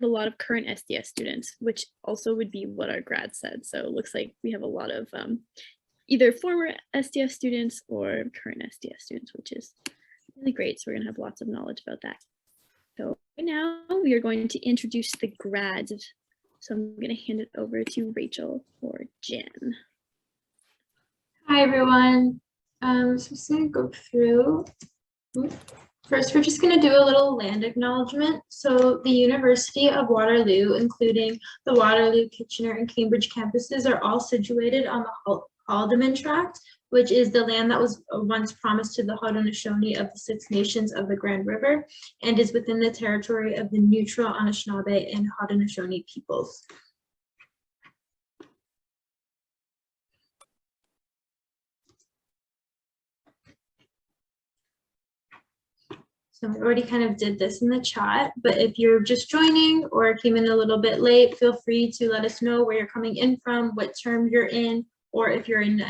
a lot of current SDS students, which also would be what our grad said. So it looks like we have a lot of either former SDS students or current SDS students, which is really great. So we're gonna have lots of knowledge about that. So right now we are going to introduce the grads. So I'm gonna hand it over to Rachel or Jen. Hi everyone. So I'm just gonna go through. First, we're just going to do a little land acknowledgement. So the University of Waterloo, including the Waterloo, Kitchener, and Cambridge campuses, are all situated on the Haldimand Tract, which is the land that was once promised to the Haudenosaunee of the Six Nations of the Grand River and is within the territory of the neutral Anishinaabe and Haudenosaunee peoples. So I already kind of did this in the chat, but if you're just joining or came in a little bit late, feel free to let us know where you're coming in from, what term you're in, or if you're in,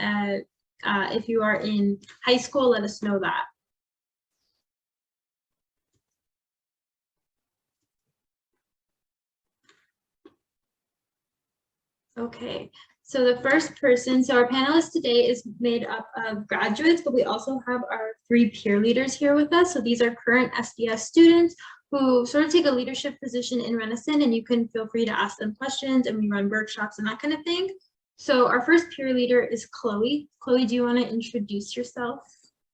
if you are in high school, let us know that. Okay, so the first person, so our panelist today is made up of graduates, but we also have our 3 peer leaders here with us. So these are current SDS students who sort of take a leadership position in Renison, and you can feel free to ask them questions, and we run workshops and that kind of thing. So our first peer leader is Chloe. Chloe, do you want to introduce yourself?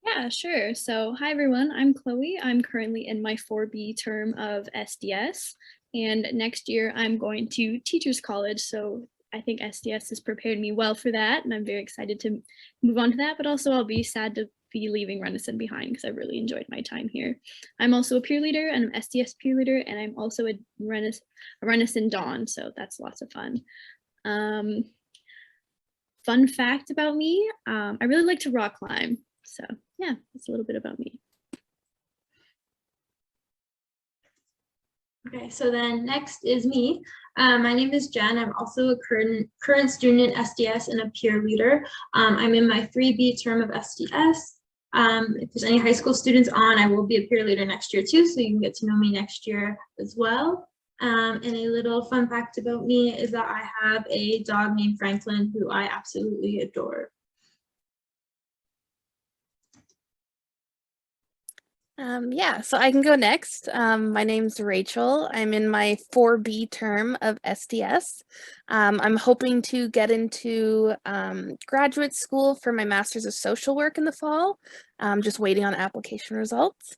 Yeah, sure. So hi everyone, I'm Chloe. I'm currently in my 4B term of SDS, and next year I'm going to Teachers College. So I think SDS has prepared me well for that, and I'm very excited to move on to that, but also I'll be sad to be leaving Renison behind because I really enjoyed my time here. I'm also a peer leader and I'm SDS peer leader, and I'm also a Renison Dawn, so that's lots of fun. Fun fact about me, I really like to rock climb. So yeah, that's a little bit about me. Okay, so then next is me. My name is Jen. I'm also a current student at SDS and a peer leader. I'm in my 3B term of SDS. If there's any high school students on, I will be a peer leader next year too, so you can get to know me next year as well. And a little fun fact about me is that I have a dog named Franklin who I absolutely adore. Yeah, so I can go next. My name's Rachel. I'm in my 4B term of SDS. I'm hoping to get into graduate school for my Master's of Social Work in the fall. Just waiting on application results.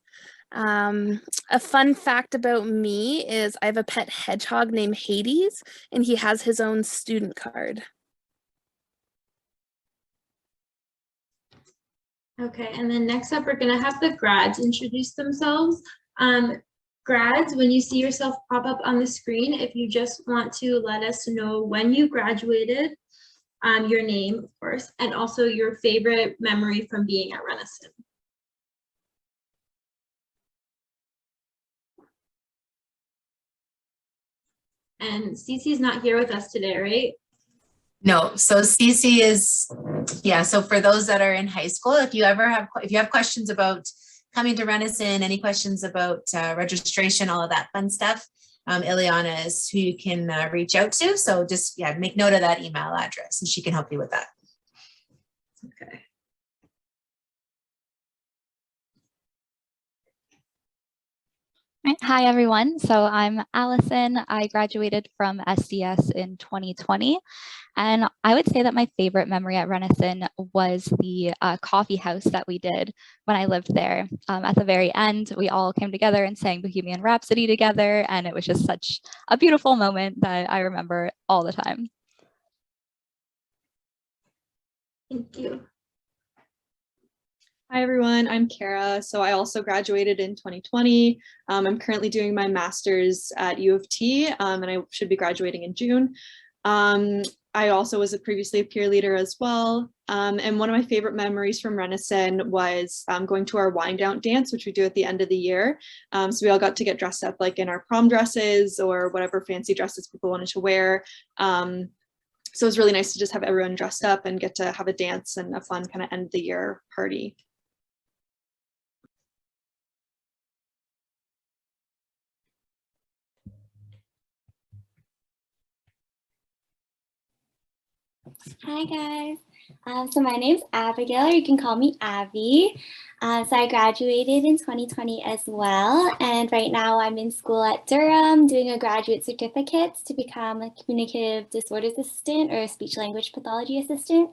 A fun fact about me is I have a pet hedgehog named Hades, and he has his own student card. Okay, and then next up, we're gonna have the grads introduce themselves. Grads, when you see yourself pop up on the screen, if you just want to let us know when you graduated, your name, of course, and also your favorite memory from being at Renison. And Cece's not here with us today, right? No, so Cece is, yeah, so for those that are in high school, if you have questions about coming to Renison, any questions about registration, all of that fun stuff, Ileana is who you can reach out to. So just, yeah, make note of that email address and she can help you with that. Okay. Hi everyone, so I'm Allison. I graduated from SDS in 2020, and I would say that my favorite memory at Renison was the coffee house that we did when I lived there. At the very end, we all came together and sang Bohemian Rhapsody together, and it was just such a beautiful moment that I remember all the time. Thank you. Hi everyone, I'm Kara. So I also graduated in 2020. I'm currently doing my master's at U of T, and I should be graduating in June. I also was previously a peer leader as well. And one of my favorite memories from Renison was going to our wind down dance, which we do at the end of the year. So we all got to get dressed up like in our prom dresses or whatever fancy dresses people wanted to wear. So it was really nice to just have everyone dressed up and get to have a dance and a fun kind of end of the year party. Hi guys. So my name's Abigail, or you can call me Abby. So I graduated in 2020 as well. And right now I'm in school at Durham doing a graduate certificate to become a communicative disorders assistant or a speech language pathology assistant.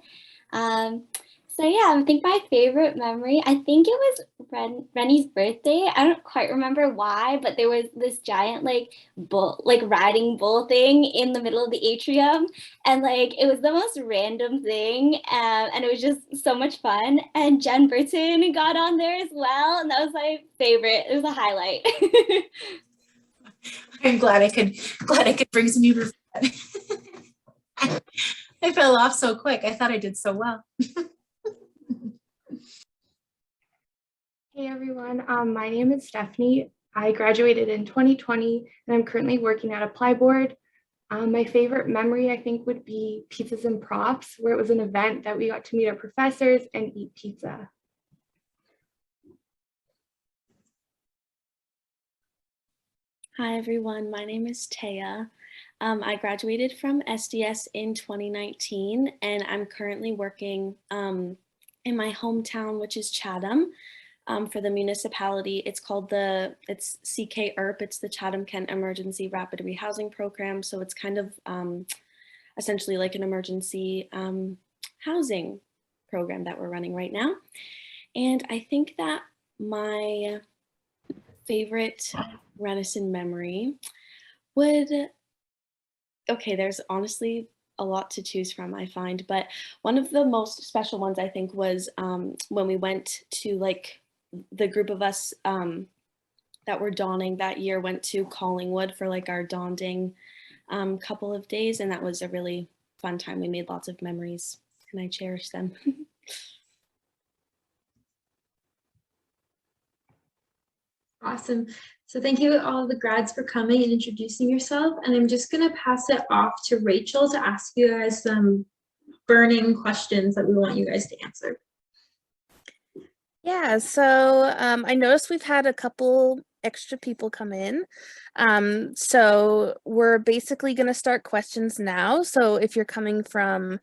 So yeah, I think my favorite memory, I think it was Rennie's birthday. I don't quite remember why, but there was this giant riding bull thing in the middle of the atrium. And it was the most random thing. And it was just so much fun. And Jen Burton got on there as well. And that was my favorite. It was a highlight. I'm glad I could bring some humor for that. I fell off so quick. I thought I did so well. Hey everyone, my name is Stephanie. I graduated in 2020 and I'm currently working at Apply Board. My favorite memory, I think, would be Pizzas and Props, where it was an event that we got to meet our professors and eat pizza. Hi everyone, my name is Taya. I graduated from SDS in 2019 and I'm currently working in my hometown, which is Chatham. For the municipality, it's CKERP, it's the Chatham Kent Emergency Rapid Rehousing Program. So it's kind of essentially like an emergency housing program that we're running right now. And I think that my favorite Renison memory there's honestly a lot to choose from, I find, but one of the most special ones I think was when we went to the group of us that were donning that year went to Collingwood for our donding couple of days, and that was a really fun time. We made lots of memories and I cherish them. Awesome. So thank you all the grads for coming and introducing yourself. And I'm just going to pass it off to Rachel to ask you guys some burning questions that we want you guys to answer. Yeah, so I noticed we've had a couple extra people come in. So we're basically going to start questions now. So if you're coming from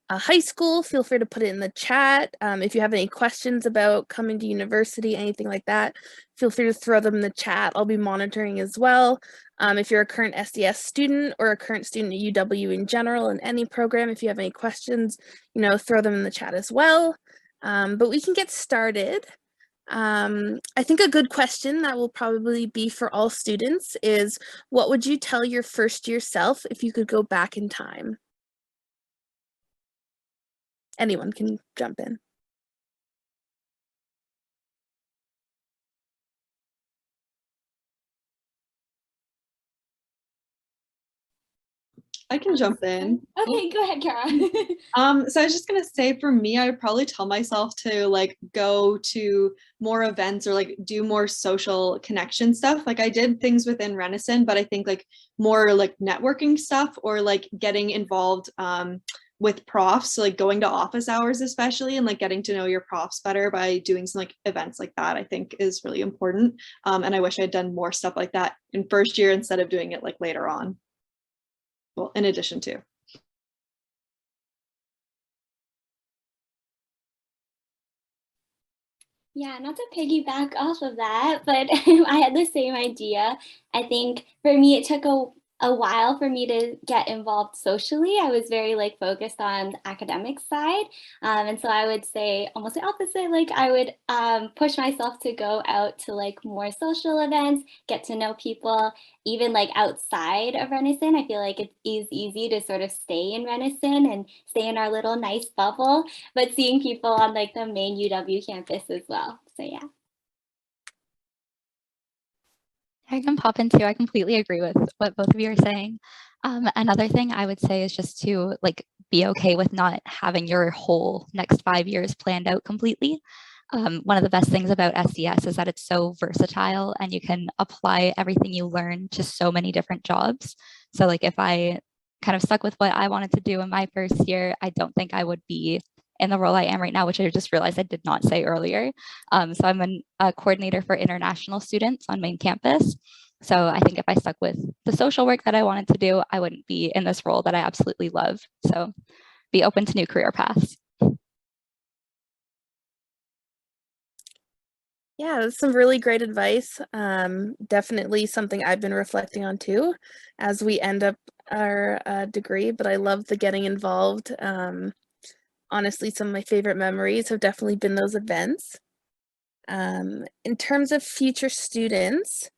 high school, feel free to put it in the chat. If you have any questions about coming to university, anything like that, feel free to throw them in the chat. I'll be monitoring as well. If you're a current SDS student or a current student at UW in general in any program, if you have any questions, throw them in the chat as well. But we can get started. I think a good question that will probably be for all students is, what would you tell your first year self if you could go back in time? Anyone can jump in. I can jump in. Okay, go ahead, Kara. So I was just gonna say, for me, I would probably tell myself to go to more events or do more social connection stuff. I did things within Renison, but I think more networking stuff or getting involved with profs, so going to office hours especially, and getting to know your profs better by doing some events like that, I think is really important. And I wish I'd done more stuff like that in first year instead of doing it later on. Well, in addition to. Yeah, not to piggyback off of that, but I had the same idea. I think for me, it took a while for me to get involved socially. I was very focused on the academic side. And so I would say almost the opposite. I would push myself to go out to more social events, get to know people, even outside of Renison. I feel like it is easy to sort of stay in Renison and stay in our little nice bubble, but seeing people on the main UW campus as well. So yeah. I can pop in too. I completely agree with what both of you are saying. Another thing I would say is just to be okay with not having your whole next 5 years planned out completely. One of the best things about SDS is that it's so versatile and you can apply everything you learn to so many different jobs. So if I kind of stuck with what I wanted to do in my first year, I don't think I would be in the role I am right now, which I just realized I did not say earlier. So I'm a coordinator for international students on main campus. So I think if I stuck with the social work that I wanted to do, I wouldn't be in this role that I absolutely love. So be open to new career paths. Yeah, that's some really great advice. Definitely something I've been reflecting on too as we end up our degree, but I love the getting involved. Honestly, some of my favorite memories have definitely been those events. In terms of future students,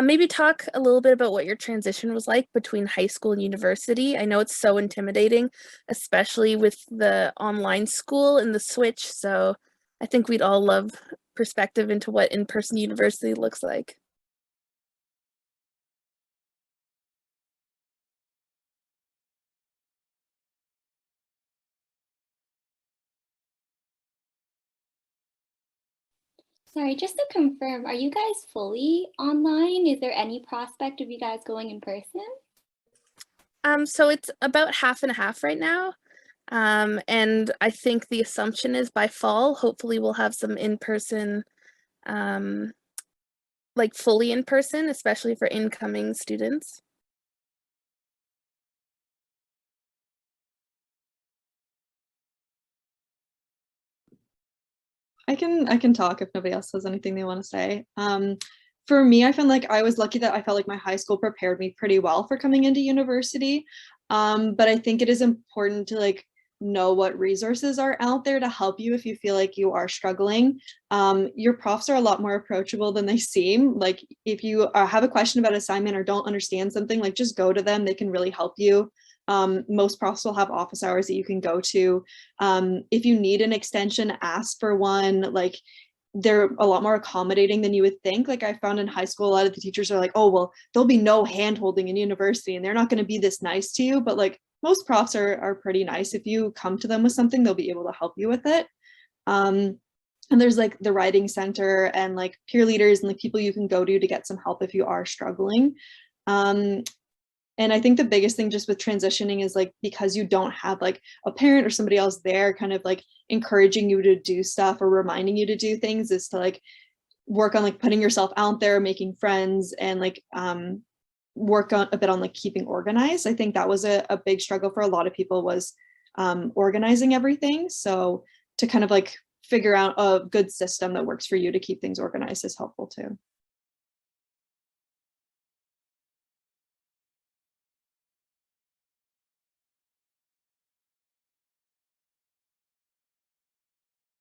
maybe talk a little bit about what your transition was like between high school and university. I know it's so intimidating, especially with the online school and the switch. So I think we'd all love perspective into what in-person university looks like. Sorry, just to confirm, are you guys fully online? Is there any prospect of you guys going in person? So it's about half and half right now. And I think the assumption is by fall, hopefully we'll have some in-person, like fully in person, especially for incoming students. I can talk if nobody else has anything they want to say. For me, I feel like I was lucky that I felt like my high school prepared me pretty well for coming into university. But I think it is important to like know what resources are out there to help you if you feel like you are struggling. Your profs are a lot more approachable than they seem. Like if you have a question about assignment or don't understand something, like just go to them. They can really help you. Most profs will have office hours that you can go to. If you need an extension, ask for one. Like they're a lot more accommodating than you would think. Like I found in high school, a lot of the teachers are like, oh, well, there'll be no hand holding in university and they're not going to be this nice to you. But like most profs are pretty nice. If you come to them with something, they'll be able to help you with it. And there's like the writing center and like peer leaders and like people you can go to get some help if you are struggling. And I think the biggest thing just with transitioning is like, because you don't have like a parent or somebody else there kind of like encouraging you to do stuff or reminding you to do things, is to like work on like putting yourself out there, making friends, and like work on a bit on like keeping organized. I think that was a big struggle for a lot of people, was organizing everything. So to kind of like figure out a good system that works for you to keep things organized is helpful too.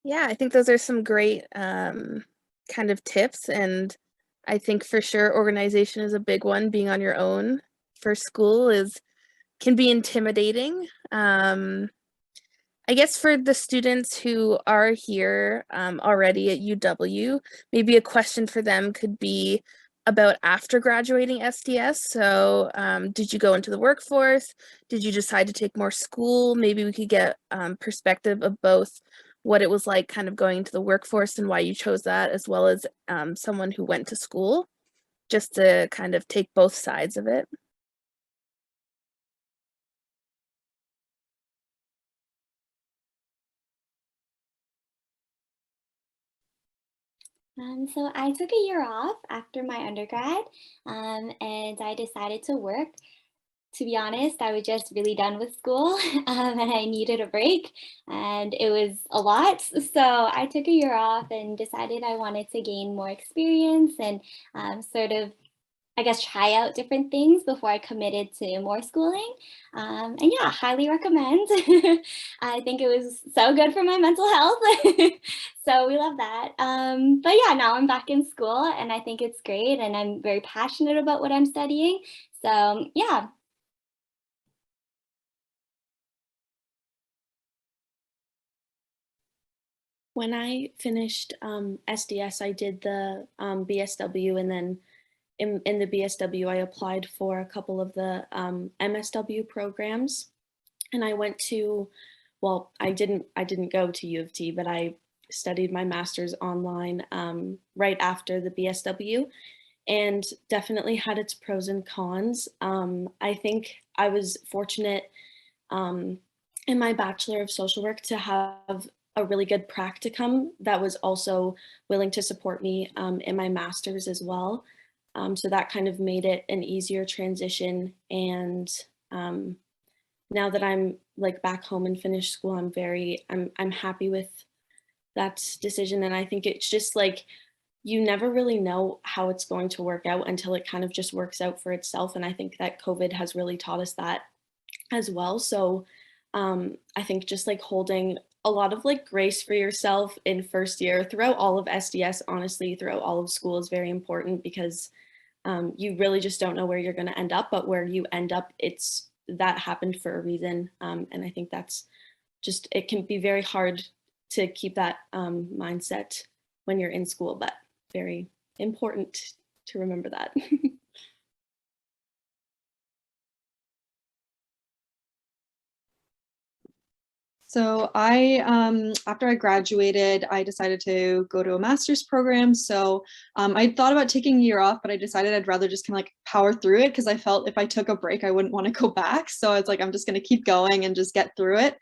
Yeah, I think those are some great kind of tips. And I think for sure organization is a big one. Being on your own for school can be intimidating. I guess for the students who are here already at UW, maybe a question for them could be about after graduating SDS. So did you go into the workforce? Did you decide to take more school? Maybe we could get perspective of both what it was like kind of going into the workforce and why you chose that, as well as someone who went to school, just to kind of take both sides of it. So I took a year off after my undergrad, and I decided to work. To be honest, I was just really done with school, and I needed a break, and it was a lot. So I took a year off and decided I wanted to gain more experience and sort of, I guess, try out different things before I committed to more schooling. And yeah, highly recommend. I think it was so good for my mental health. So we love that. But yeah, now I'm back in school and I think it's great and I'm very passionate about what I'm studying. So yeah. When I finished SDS, I did the BSW, and then in the BSW, I applied for a couple of the MSW programs, and I went to, well, I didn't go to U of T, but I studied my master's online right after the BSW, and definitely had its pros and cons. I think I was fortunate in my Bachelor of Social Work to have a really good practicum that was also willing to support me in my master's as well. So that kind of made it an easier transition. And now that I'm like back home and finish school, I'm happy with that decision. And I think it's just like, you never really know how it's going to work out until it kind of just works out for itself. And I think that COVID has really taught us that as well. So I think just like holding a lot of like grace for yourself in first year throughout all of SDS, honestly, throughout all of school is very important, because you really just don't know where you're going to end up, but where you end up, that happened for a reason. And I think that's just, it can be very hard to keep that mindset when you're in school, but very important to remember that. So after I graduated, I decided to go to a master's program. So I thought about taking a year off, but I decided I'd rather just kind of like power through it, because I felt if I took a break, I wouldn't want to go back. So I was like, I'm just going to keep going and just get through it.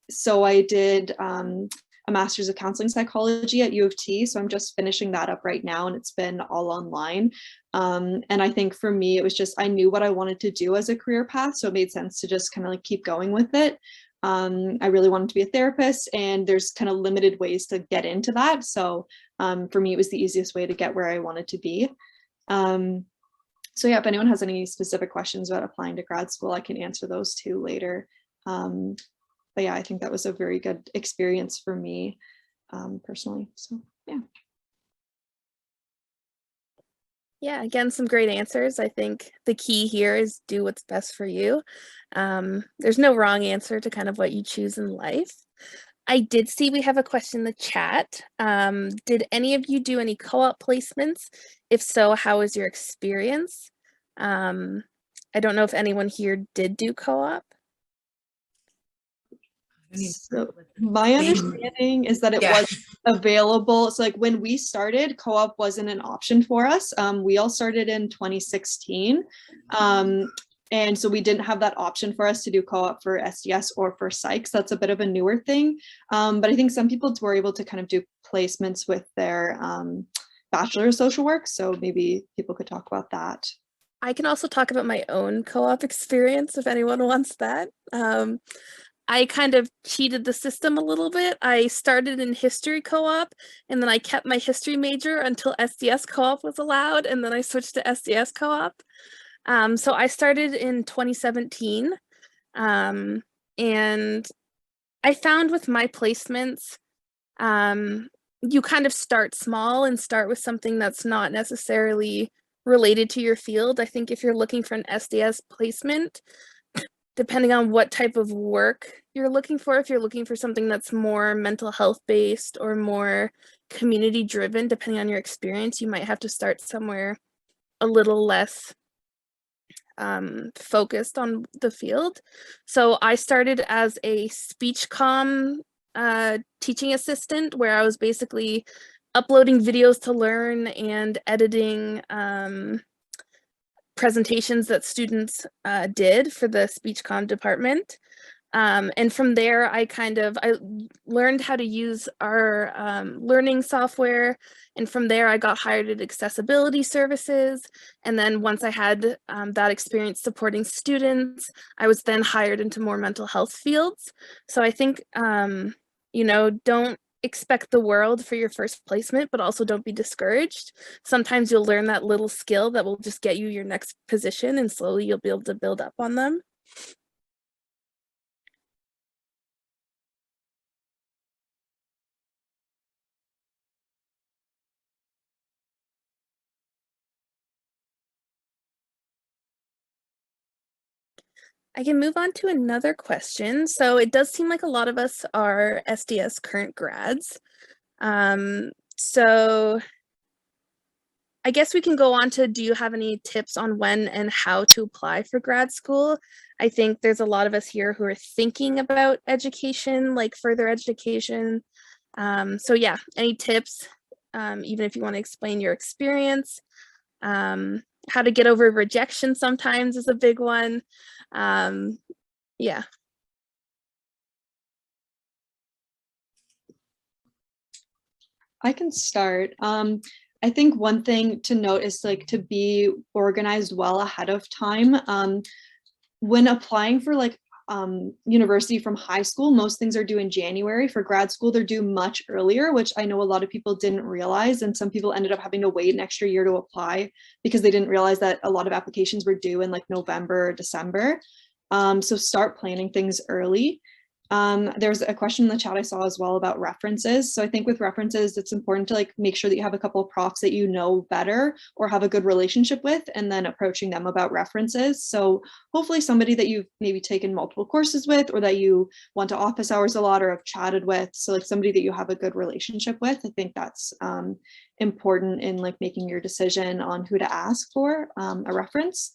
So I did a master's of counseling psychology at U of T. So I'm just finishing that up right now, and it's been all online. And I think for me, it was just, I knew what I wanted to do as a career path. So it made sense to just kind of like keep going with it. I really wanted to be a therapist, and there's kind of limited ways to get into that. So for me, it was the easiest way to get where I wanted to be. So yeah, if anyone has any specific questions about applying to grad school, I can answer those too later. But yeah, I think that was a very good experience for me personally. So yeah. Yeah, again, some great answers. I think the key here is do what's best for you. There's no wrong answer to kind of what you choose in life. I did see we have a question in the chat. Did any of you do any co-op placements? If so, how was your experience? I don't know if anyone here did do co-op. So my understanding is that it was available. So like when we started, co-op wasn't an option for us. We all started in 2016. And so we didn't have that option for us to do co-op for SDS or for psychs. That's a bit of a newer thing. But I think some people were able to kind of do placements with their Bachelor of Social Work. So maybe people could talk about that. I can also talk about my own co-op experience if anyone wants that. I kind of cheated the system a little bit. I started in history co-op, and then I kept my history major until SDS co-op was allowed, and then I switched to SDS co-op. So I started in 2017, and I found with my placements, you kind of start small and start with something that's not necessarily related to your field. I think if you're looking for an SDS placement, depending on what type of work you're looking for, if you're looking for something that's more mental health based or more community driven, depending on your experience, you might have to start somewhere a little less focused on the field. So I started as a speech comm teaching assistant, where I was basically uploading videos to learn and editing presentations that students did for the speech comm department. And from there, I learned how to use our learning software. And from there, I got hired at accessibility services. And then once I had that experience supporting students, I was then hired into more mental health fields. So I think, don't expect the world for your first placement, but also don't be discouraged. Sometimes you'll learn that little skill that will just get you your next position, and slowly you'll be able to build up on them. I can move on to another question. So it does seem like a lot of us are SDS current grads. So I guess we can go on to, do you have any tips on when and how to apply for grad school? I think there's a lot of us here who are thinking about education, like further education. So yeah, any tips, even if you want to explain your experience. How to get over rejection sometimes is a big one. Yeah. I can start. I think one thing to note is like to be organized well ahead of time. When applying for like university from high school, most things are due in January. For grad school, they're due much earlier, which I know a lot of people didn't realize. And some people ended up having to wait an extra year to apply because they didn't realize that a lot of applications were due in like November or December. So start planning things early. There's a question in the chat I saw as well about references. So I think with references, it's important to like make sure that you have a couple of profs that you know better or have a good relationship with, and then approaching them about references. So hopefully somebody that you've maybe taken multiple courses with, or that you went to office hours a lot or have chatted with. So like somebody that you have a good relationship with. I think that's important in like making your decision on who to ask for a reference.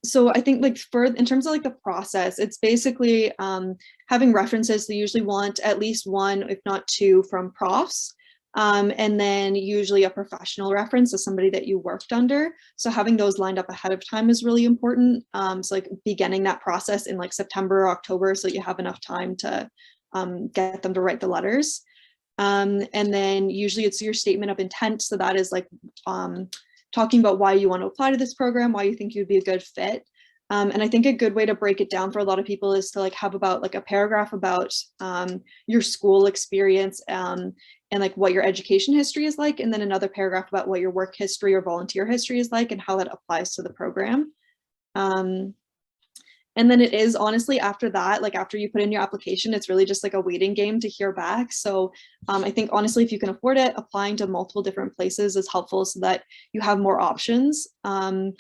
So I think like in terms of like the process, it's basically having references. They usually want at least one, if not two, from profs. And then usually a professional reference, so somebody that you worked under. So having those lined up ahead of time is really important. So like beginning that process in like September or October, so you have enough time to get them to write the letters. And then usually it's your statement of intent. So that is like talking about why you want to apply to this program, why you think you'd be a good fit. And I think a good way to break it down for a lot of people is to like have about like a paragraph about your school experience and like what your education history is like, and then another paragraph about what your work history or volunteer history is like and how that applies to the program. And then it is honestly after that, like after you put in your application, it's really just like a waiting game to hear back. So I think honestly, if you can afford it, applying to multiple different places is helpful so that you have more options. And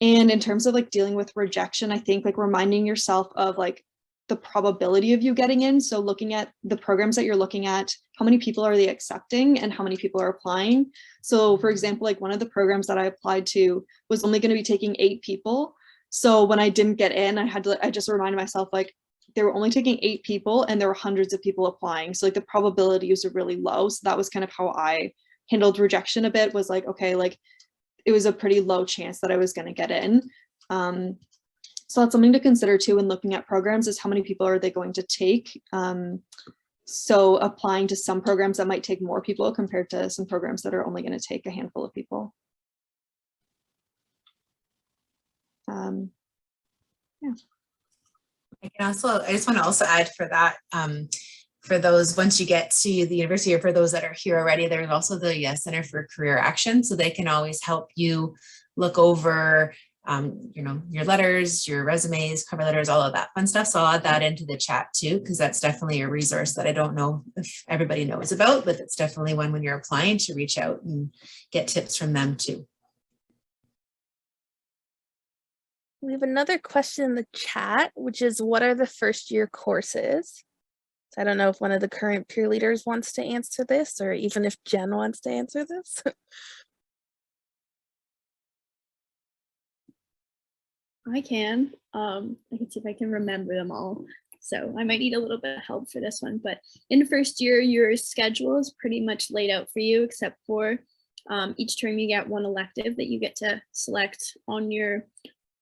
in terms of like dealing with rejection, I think like reminding yourself of like the probability of you getting in. So looking at the programs that you're looking at, how many people are they accepting and how many people are applying? So for example, like one of the programs that I applied to was only going to be taking 8 people. So when I didn't get in, I just reminded myself like they were only taking 8 people and there were hundreds of people applying. So like the probabilities are really low. So that was kind of how I handled rejection a bit, was like, okay, like it was a pretty low chance that I was going to get in. So that's something to consider too when looking at programs, is how many people are they going to take? So applying to some programs that might take more people compared to some programs that are only going to take a handful of people. Yeah. I just want to also add for that, for those, once you get to the university, or for those that are here already, there's also the Center for Career Action. So they can always help you look over, your letters, your resumes, cover letters, all of that fun stuff. So I'll add that into the chat too, because that's definitely a resource that I don't know if everybody knows about, but it's definitely one when you're applying to reach out and get tips from them too. We have another question in the chat, which is, what are the first year courses? So I don't know if one of the current peer leaders wants to answer this, or even if Jen wants to answer this. I can. I can see if I can remember them all. So I might need a little bit of help for this one, but in first year, your schedule is pretty much laid out for you, except for each term you get one elective that you get to select on your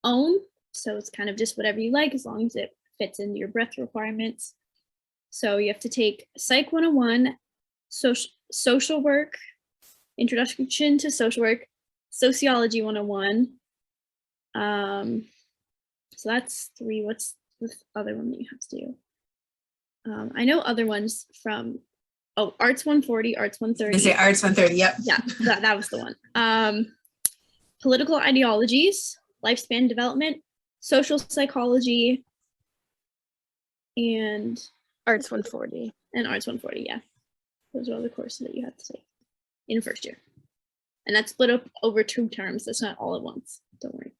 own. So it's kind of just whatever you like, as long as it fits into your breadth requirements. So you have to take Psych 101, social work, Introduction to Social Work, Sociology 101. So that's 3. What's the other one that you have to do? I know other ones from, Arts 140, Arts 130. I say Arts 130, yep. Yeah, that was the one. Political ideologies, lifespan development, social psychology, and Arts 140. And Arts 140, yeah. Those are all the courses that you have to take in first year. And that's split up over 2 terms. That's not all at once. Don't worry.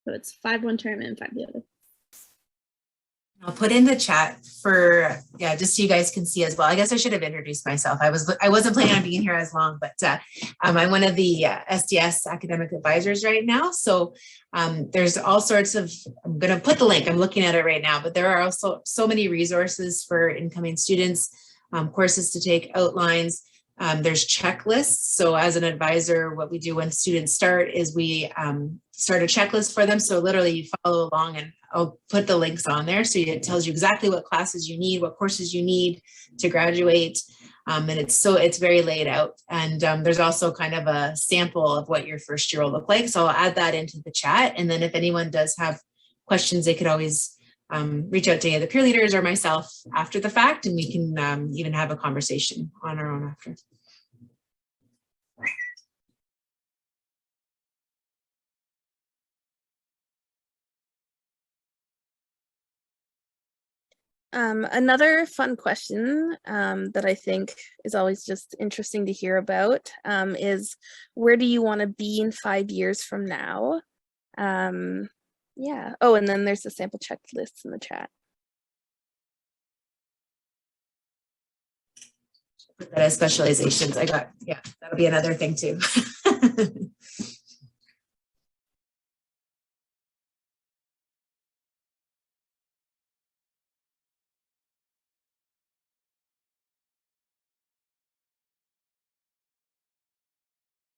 So it's 5 one term and 5 the other. I'll put in the chat for, just so you guys can see as well. I guess I should have introduced myself. I wasn't planning on being here as long, but I'm one of the SDS academic advisors right now. So there's all sorts of, I'm going to put the link, I'm looking at it right now, but there are also so many resources for incoming students, courses to take, outlines. There's checklists. So as an advisor, what we do when students start is we start a checklist for them. So literally you follow along, and I'll put the links on there. So it tells you exactly what classes you need, what courses you need to graduate. And it's very laid out. And there's also kind of a sample of what your first year will look like. So I'll add that into the chat. And then if anyone does have questions, they could always reach out to any of the peer leaders or myself after the fact, and we can even have a conversation on our own after. Another fun question that I think is always just interesting to hear about is, where do you want to be in 5 years from now? Yeah. Oh, and then there's the sample checklists in the chat. Put that as specializations. I got, yeah, that'll be another thing too.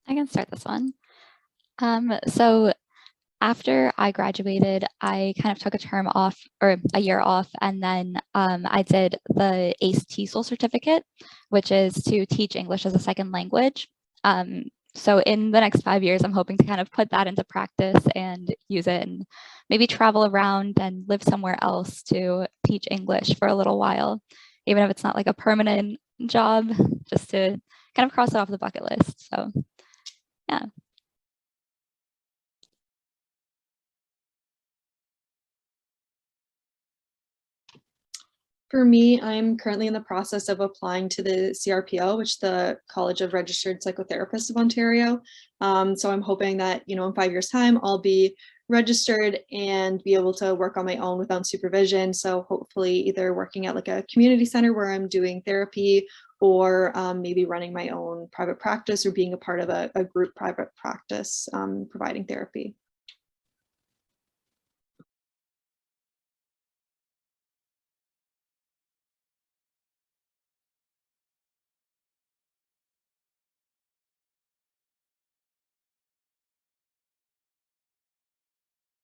I can start this one. So after I graduated, I kind of took a term off, or a year off, and then I did the ACE TESOL certificate, which is to teach English as a second language. So in the next 5 years, I'm hoping to kind of put that into practice and use it, and maybe travel around and live somewhere else to teach English for a little while, even if it's not like a permanent job, just to kind of cross it off the bucket list. So yeah. For me, I'm currently in the process of applying to the CRPO, which is the College of Registered Psychotherapists of Ontario. So I'm hoping that, in 5 years' time, I'll be registered and be able to work on my own without supervision. So hopefully either working at like a community center where I'm doing therapy, or maybe running my own private practice, or being a part of a group private practice providing therapy.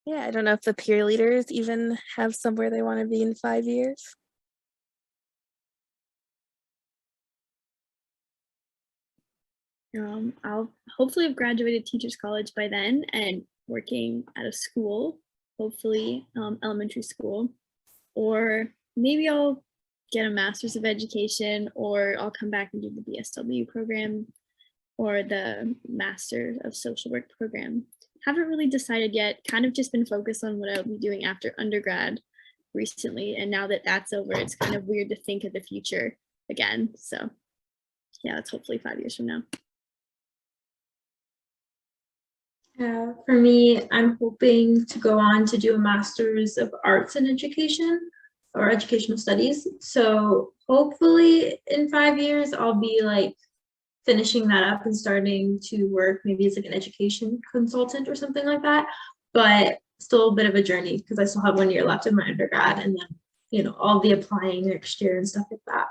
Yeah, I don't know if the peer leaders even have somewhere they want to be in 5 years. I'll hopefully have graduated teachers college by then and working at a school, hopefully elementary school, or maybe I'll get a master's of education, or I'll come back and do the BSW program or the master of social work program. Haven't really decided yet, kind of just been focused on what I'll be doing after undergrad recently, and now that that's over, it's kind of weird to think of the future again. So yeah, that's hopefully 5 years from now. For me, I'm hoping to go on to do a master's of arts in education or educational studies. So hopefully in 5 years, I'll be like finishing that up and starting to work maybe as like an education consultant or something like that. But still a bit of a journey because I still have 1 year left in my undergrad, and then, all the applying next year and stuff like that.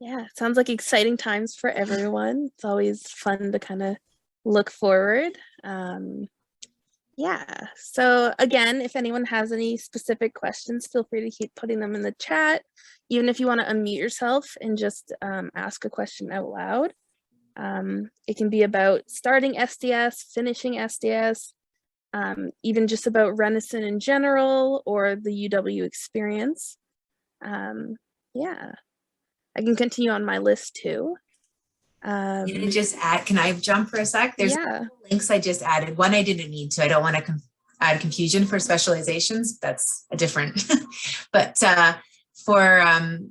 Yeah, sounds like exciting times for everyone. It's always fun to kind of look forward. Yeah, so again, if anyone has any specific questions, feel free to keep putting them in the chat. Even if you want to unmute yourself and just ask a question out loud. It can be about starting SDS, finishing SDS, even just about Renison in general or the UW experience. Yeah. I can continue on my list too. Can I just add, can I jump for a sec? There's links I just added. One I didn't need to. I don't want to add confusion for specializations. That's a different, but I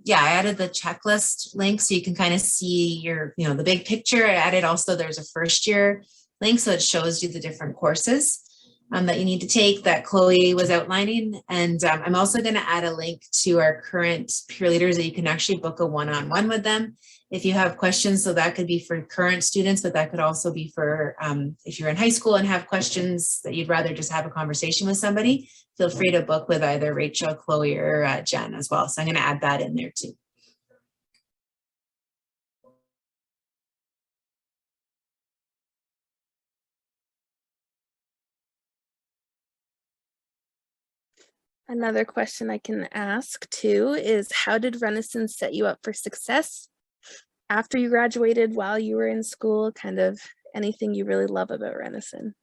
added the checklist link so you can kind of see your, the big picture. I added also, there's a first year link, so it shows you the different courses that you need to take that Chloe was outlining. And I'm also going to add a link to our current peer leaders that you can actually book a one-on-one with them if you have questions. So that could be for current students, but that could also be for if you're in high school and have questions that you'd rather just have a conversation with somebody, feel free to book with either Rachel, Chloe, or Jen as well. So I'm going to add that in there too. Another question I can ask too is, how did Renison set you up for success after you graduated, while you were in school? Kind of anything you really love about Renison?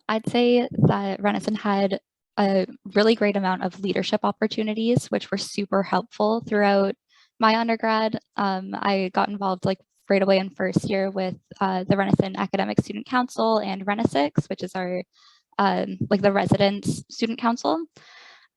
I'd say that Renison had a really great amount of leadership opportunities, which were super helpful throughout my undergrad. I got involved like right away in first year with the Renison Academic Student Council and Renisix, which is our like the residence student council.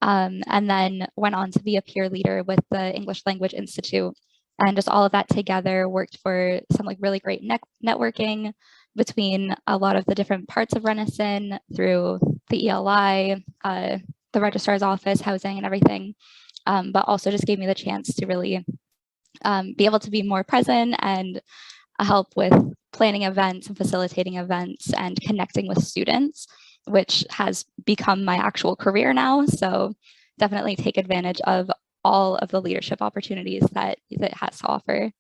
And then went on to be a peer leader with the English Language Institute. And just all of that together worked for some like really great networking between a lot of the different parts of Renison through the ELI, the registrar's office, housing and everything. But also just gave me the chance to really be able to be more present and help with planning events and facilitating events and connecting with students, which has become my actual career now. So definitely take advantage of all of the leadership opportunities that it has to offer.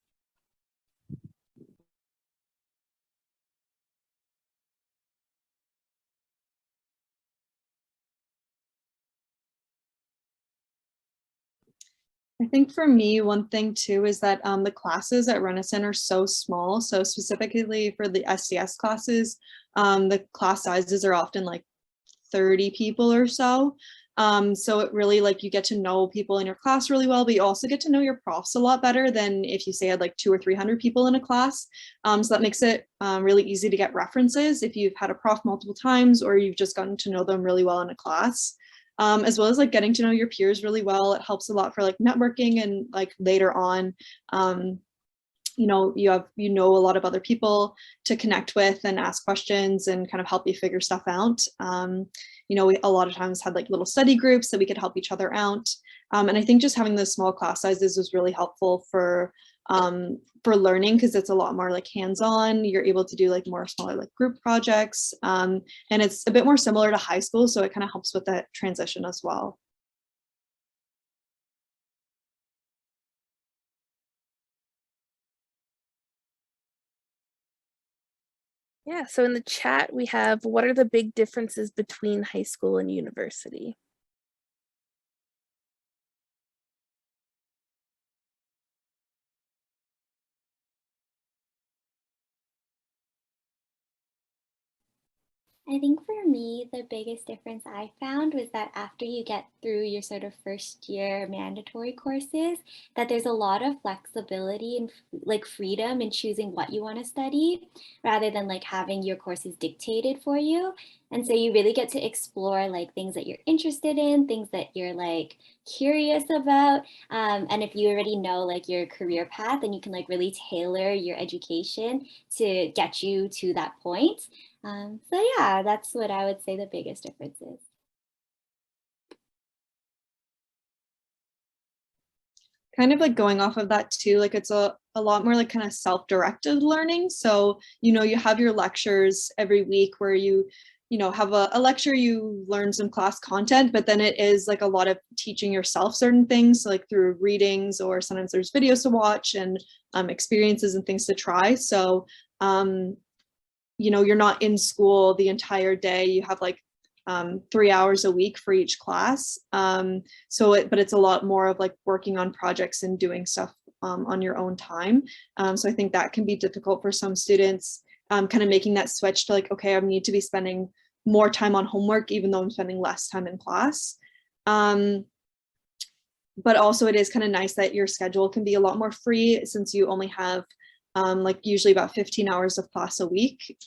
I think for me, one thing too is that the classes at Renison are so small. So specifically for the SDS classes, the class sizes are often like 30 people or so. So it really like you get to know people in your class really well, but you also get to know your profs a lot better than if you say had like 200 or 300 people in a class. So that makes it really easy to get references if you've had a prof multiple times or you've just gotten to know them really well in a class. As well as like getting to know your peers really well. It helps a lot for like networking and like later on, you know a lot of other people to connect with and ask questions and kind of help you figure stuff out. You know, we a lot of times had like little study groups that we could help each other out. And I think just having those small class sizes was really helpful for learning because it's a lot more like hands-on. You're able to do like more smaller like group projects, and it's a bit more similar to high school, so it kind of helps with that transition as well. Yeah, so in the chat we have, what are the big differences between high school and university? I think for me, the biggest difference I found was that after you get through your sort of first year mandatory courses, that there's a lot of flexibility and like freedom in choosing what you want to study rather than like having your courses dictated for you. And so you really get to explore like things that you're interested in, things that you're like curious about. And if you already know like your career path, then you can like really tailor your education to get you to that point. So yeah, that's what I would say the biggest difference is. Kind of like going off of that too, like it's a lot more like kind of self-directed learning. So, you know, you have your lectures every week where you know, have a lecture, you learn some class content, but then it is like a lot of teaching yourself certain things, like through readings or sometimes there's videos to watch and experiences and things to try. So, you know, you're not in school the entire day. You have like 3 hours a week for each class. But it's a lot more of like working on projects and doing stuff on your own time. So I think that can be difficult for some students, kind of making that switch to like, okay, I need to be spending more time on homework, even though I'm spending less time in class. But also it is kind of nice that your schedule can be a lot more free since you only have like usually about 15 hours of class a week.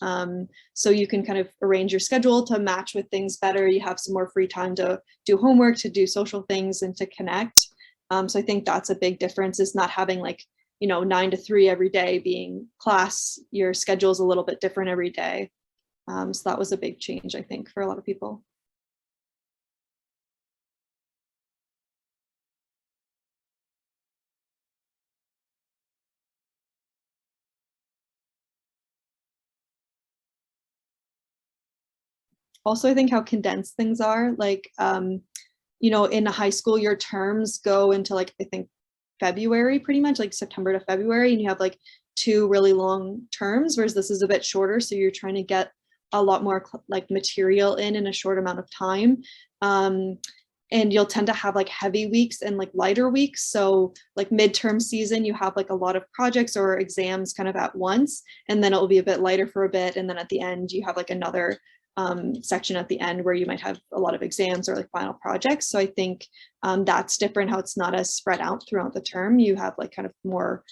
So you can kind of arrange your schedule to match with things better. You have some more free time to do homework, to do social things and to connect. So I think that's a big difference, is not having like, you know, 9 to 3 every day being class. Your schedule is a little bit different every day. So that was a big change, I think, for a lot of people. Also, I think how condensed things are, like, you know, in high school, your terms go into like, I think February, pretty much like September to February, and you have like 2 really long terms, whereas this is a bit shorter. So you're trying to get a lot more like material in a short amount of time. And you'll tend to have like heavy weeks and like lighter weeks. So like midterm season, you have like a lot of projects or exams kind of at once, and then it'll be a bit lighter for a bit. And then at the end, you have like another section at the end where you might have a lot of exams or like final projects. So I think that's different, how it's not as spread out throughout the term. You have like kind of more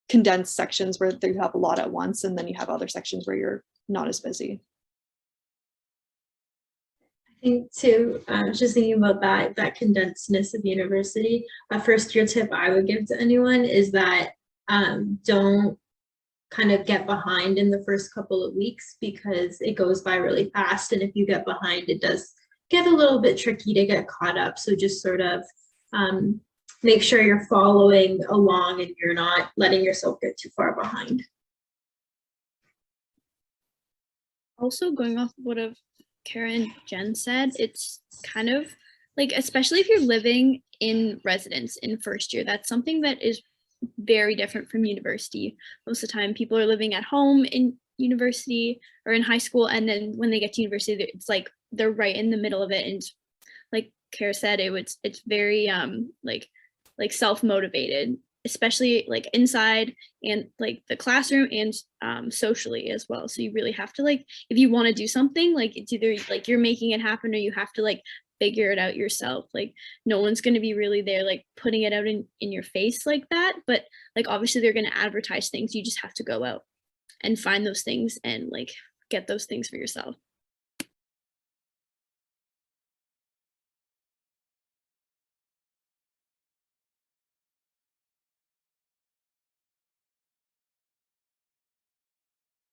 condensed sections where you have a lot at once, and then you have other sections where you're not as busy. I think too, just thinking about that condensedness of university, a first year tip I would give to anyone is that don't kind of get behind in the first couple of weeks, because it goes by really fast, and if you get behind, it does get a little bit tricky to get caught up. So just sort of make sure you're following along and you're not letting yourself get too far behind. Also, going off what Kara and Jen said, it's kind of like, especially if you're living in residence in first year, that's something that is very different from university. Most of the time people are living at home in university or in high school, and then when they get to university, it's like they're right in the middle of it. And like Kara said, it's very like self-motivated, especially like inside and like the classroom and socially as well. So you really have to, like, if you want to do something, like it's either like you're making it happen or you have to like figure it out yourself. Like no one's going to be really there like putting it out in your face like that, but like obviously they're going to advertise things. You just have to go out and find those things and like get those things for yourself.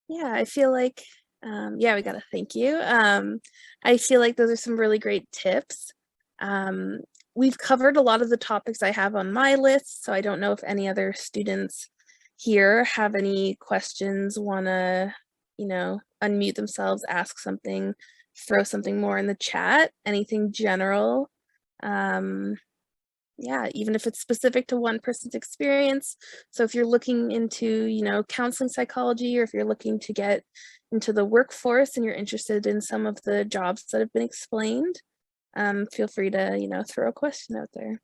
Yeah, I feel like, yeah, we got to thank you. I feel like those are some really great tips. We've covered a lot of the topics I have on my list, so I don't know if any other students here have any questions, want to, you know, unmute themselves, ask something, throw something more in the chat, anything general. Yeah, even if it's specific to one person's experience. So if you're looking into, you know, counseling psychology, or if you're looking to get into the workforce and you're interested in some of the jobs that have been explained, feel free to, you know, throw a question out there.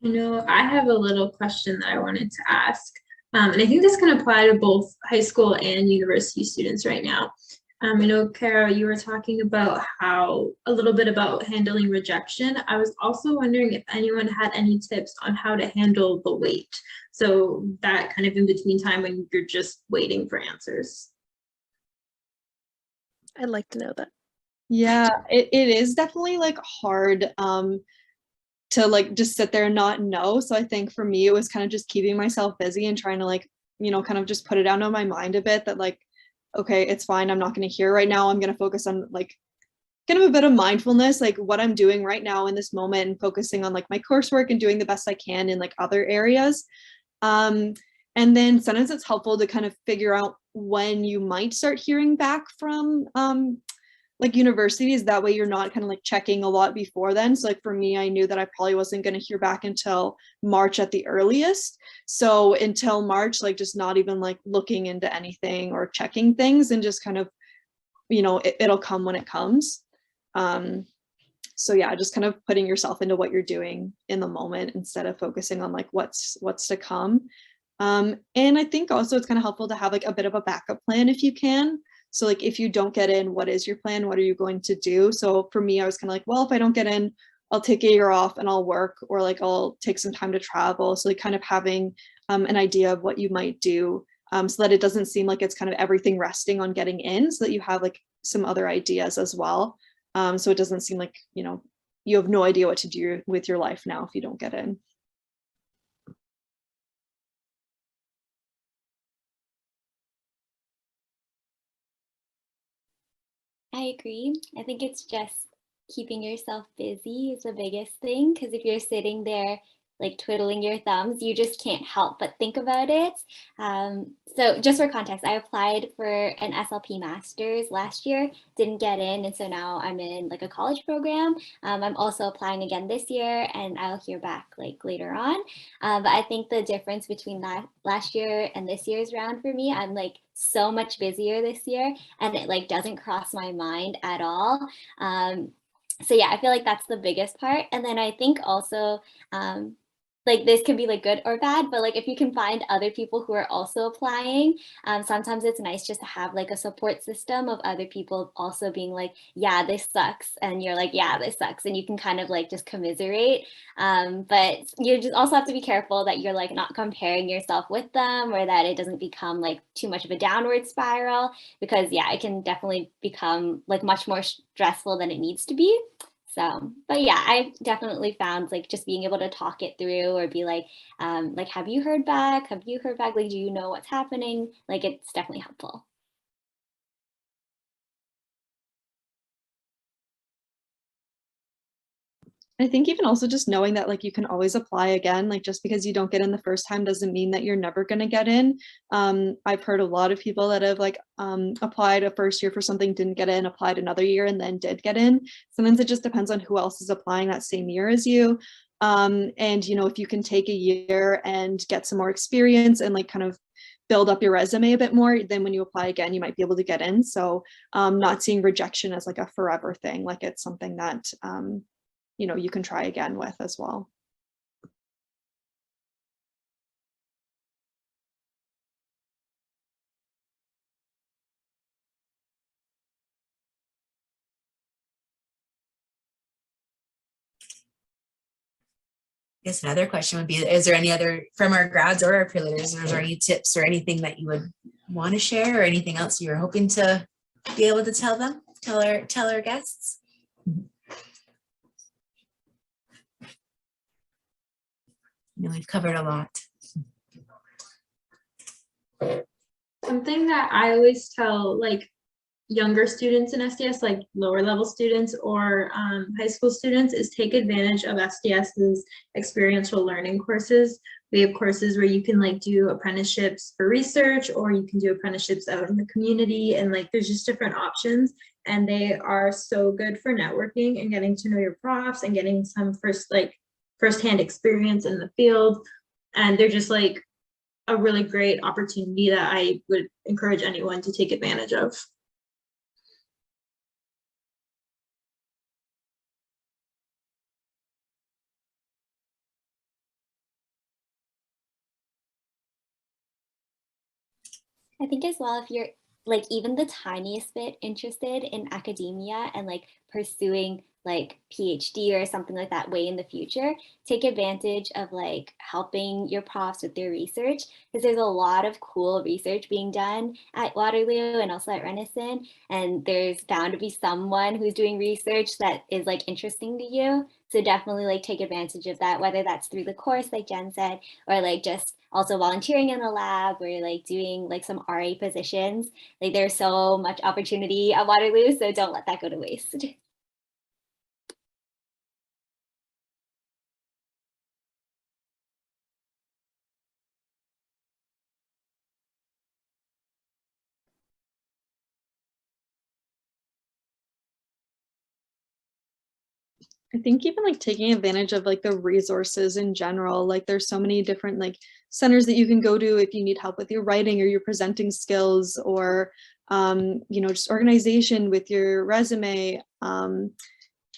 You know, I have a little question that I wanted to ask. And I think this can apply to both high school and university students right now. I know, Kara, you were talking about a little bit about handling rejection. I was also wondering if anyone had any tips on how to handle the wait. So that kind of in between time when you're just waiting for answers. I'd like to know that. Yeah, it is definitely like hard to like just sit there and not know. So I think for me, it was kind of just keeping myself busy and trying to like, you know, kind of just put it out of my mind a bit that like, okay, it's fine. I'm not going to hear right now. I'm going to focus on like kind of a bit of mindfulness, like what I'm doing right now in this moment, and focusing on like my coursework and doing the best I can in like other areas. And then sometimes it's helpful to kind of figure out when you might start hearing back from like universities. That way you're not kind of like checking a lot before then. So like for me, I knew that I probably wasn't going to hear back until March at the earliest. So until March, like just not even like looking into anything or checking things, and just kind of, you know, it'll come when it comes. So yeah, just kind of putting yourself into what you're doing in the moment instead of focusing on like what's to come. And I think also it's kind of helpful to have like a bit of a backup plan if you can. So like if you don't get in, what is your plan? What are you going to do? So for me, I was kind of like, well, if I don't get in, I'll take a year off and I'll work, or like I'll take some time to travel. So like kind of having an idea of what you might do, so that it doesn't seem like it's kind of everything resting on getting in, so that you have like some other ideas as well. So it doesn't seem like, you know, you have no idea what to do with your life now if you don't get in. I agree. I think it's just keeping yourself busy is the biggest thing, because if you're sitting there like twiddling your thumbs, you just can't help but think about it. So just for context, I applied for an SLP master's last year, didn't get in, and so now I'm in like a college program. I'm also applying again this year, and I'll hear back like later on. But I think the difference between that last year and this year's round for me, I'm like so much busier this year, and it like doesn't cross my mind at all. So yeah, I feel like that's the biggest part. And then I think also like this can be like good or bad, but like if you can find other people who are also applying, sometimes it's nice just to have like a support system of other people also being like, yeah, this sucks, and you're like, yeah, this sucks, and you can kind of like just commiserate. But you just also have to be careful that you're like not comparing yourself with them, or that it doesn't become like too much of a downward spiral, because yeah, it can definitely become like much more stressful than it needs to be. So, but yeah, I definitely found like just being able to talk it through, or be like, have you heard back? Have you heard back? Like, do you know what's happening? Like, it's definitely helpful. I think even also just knowing that like you can always apply again, like just because you don't get in the first time doesn't mean that you're never going to get in. I've heard a lot of people that have like applied a first year for something, didn't get in, applied another year, and then did get in. Sometimes it just depends on who else is applying that same year as you. And you know, if you can take a year and get some more experience and like kind of build up your resume a bit more, then when you apply again, you might be able to get in. So not seeing rejection as like a forever thing, like it's something that you know, you can try again with as well. I guess another question would be, is there any other, from our grads or our pre-leaders, is there any tips or anything that you would want to share, or anything else you were hoping to be able to tell them, tell our guests? You know, we've covered a lot. Something that I always tell like younger students in SDS, like lower level students or high school students, is take advantage of SDS's experiential learning courses. We have courses where you can like do apprenticeships for research, or you can do apprenticeships out in the community, and like there's just different options, and they are so good for networking and getting to know your profs and getting some firsthand experience in the field. And they're just like a really great opportunity that I would encourage anyone to take advantage of. I think as well, if you're like even the tiniest bit interested in academia and like pursuing like PhD or something like that way in the future, take advantage of like helping your profs with their research, because there's a lot of cool research being done at Waterloo and also at Renison, and there's bound to be someone who's doing research that is like interesting to you. So definitely like take advantage of that, whether that's through the course like Jen said, or like just also volunteering in the lab, or like doing like some RA positions. Like there's so much opportunity at Waterloo, so don't let that go to waste. I think even like taking advantage of like the resources in general, like there's so many different like centers that you can go to if you need help with your writing or your presenting skills, or you know, just organization with your resume.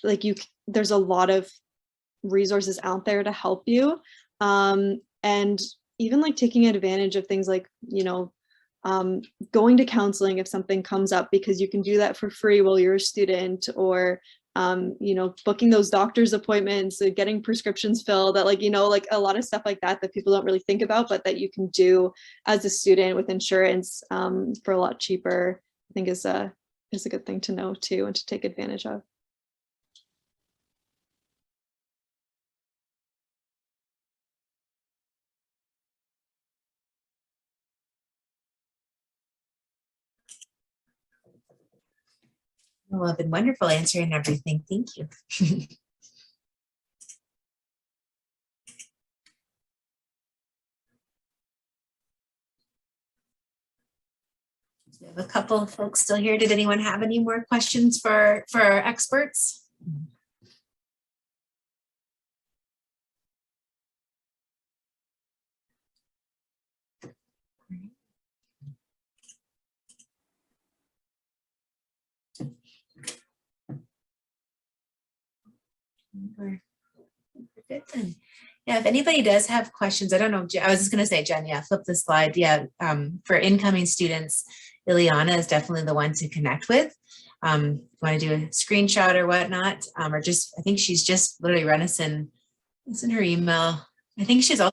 Like there's a lot of resources out there to help you, and even like taking advantage of things like, you know, going to counseling if something comes up, because you can do that for free while you're a student, or you know, booking those doctor's appointments, getting prescriptions filled, that like, you know, like a lot of stuff like that that people don't really think about, but that you can do as a student with insurance for a lot cheaper, I think is a good thing to know too, and to take advantage of. Well, I've been wonderful answering everything. Thank you. We have a couple of folks still here. Did anyone have any more questions for our experts? We're good then. Yeah, if anybody does have questions, I don't know, I was just going to say, Jen, yeah, flip the slide. Yeah, for incoming students, Ileana is definitely the one to connect with. Want to do a screenshot or whatnot, or just, I think she's just literally Renison. It's in her email. I think she's also